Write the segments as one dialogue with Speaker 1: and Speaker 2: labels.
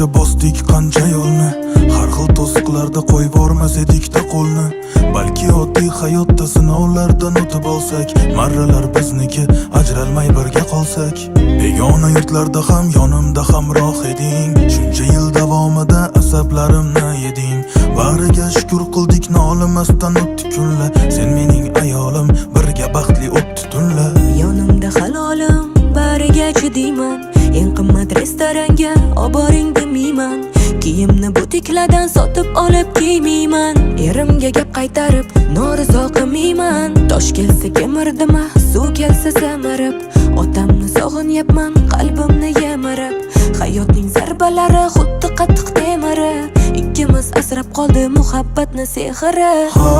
Speaker 1: Birlikda bosdik qancha yo'lni, har xil to'siqlarda qo'yib bormas edik-da qo'lni. Balki oddiy hayotda sinovlardan o'tib olsak, marralar bizniki, ajralmay birga qolsak. Begona yurtlarda ham yonimda hamroh eding, shuncha yil davomida asablarimni yeding. Bag'riga shukur qildik, nolimasdan o'tdi kunlar. Sen mening ayolim, birga baxtli o'tdi tunlar.
Speaker 2: Yonimda halolim, bariga chidiyman. Eng qimmat restoranga oboring demayman. Kiyimni butikladan sotib olib kiymayman. Erimga gap qaytarib norizo qilmayman. Tosh kelsa kemirdima, suv kelsa samarib. Otamni sog'inyapman, qalbimni yemirib. Hayotning zarbalari xuddi qattiq temirib. Ikkimiz asrab qoldi muhabbatni sehri.
Speaker 1: Ha,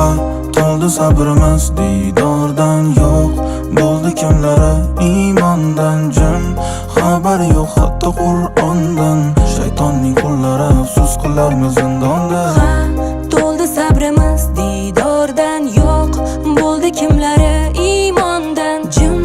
Speaker 1: qoldi sabrimiz diydordan yo'q. Bo'ldi kimlari iymondan jim. Xabar yo'q hatto Qur'ondan. Shaytonning qullari afsus qilarmi zindonda.
Speaker 2: Ha, to'ldi sabrimiz diydordan yo'q. Bo'ldi kimlari iymondan jim.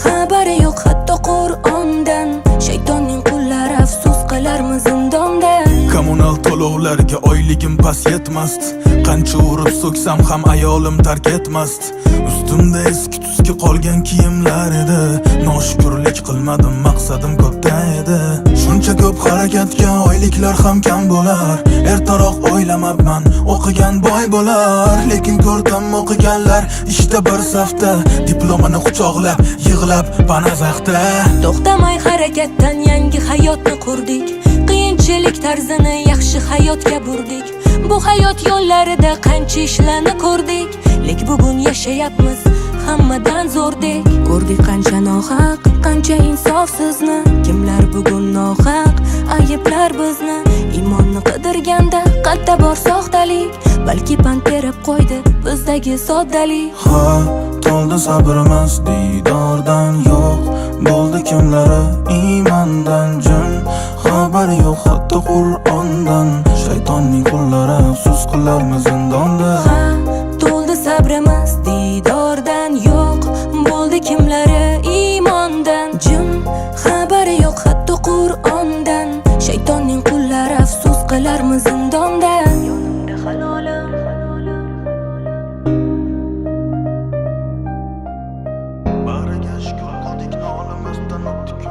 Speaker 2: Xabari yo'q hatto Qur'ondan. Shaytonning qullari afsus qilarmi zindonda.
Speaker 1: Kommunal to'lovlarga oyligim pas yetmasdi. Qancha urib so'ksam ham ayolim tark etmasdi. Ustimda eski tuski qolgan kiyimlar edi. Noshukrlik qilmadim, maqsadim ko'pda edi. Shuncha ko'p harakatga oyliklar ham kam bo'lar. Ertaroq o'ylamabman, o'qigan boy bo'lar. Lekin ko'rdim o'qiganlar ishda bir safda, diplomini quchoqlab, yig'lab panazaxda.
Speaker 2: To'xtamay harakatdan yangi hayotni qurdik. Qiyinchilik tarzini yaxshi hayotga burdik. Bu hayot yo'llarida qancha ishlarni ko'rdik. Lek bugun yashayapmiz hammadan zo'rdek. Ko'rdik qancha nohaq, qancha insofsizni. Kimlar bugun nohaq, ayblar bizni. Iymonni qidirganda qayerda bor soxtalik. Balki pand berib qo'ydi bizdagi soddalik.
Speaker 1: Ha, to'ldi sabrimiz diydordan yo'q. Bo'ldi kimlari iymondan jim. Xabar yo'q hatto Qur'ondan. Shaytonning qullari afsus qilarmi zindonda.
Speaker 2: Ha, to'ldi sabrimiz diydordan yo'q. Bo'ldi kimlari iymondan jim. Xabari yo'q hatto Qur'ondan. Shaytonning qullari afsus qilarmi zindonda. Yonimda halolim,
Speaker 1: bag'riga shukur qildik, nolimasdan o'tdi kun.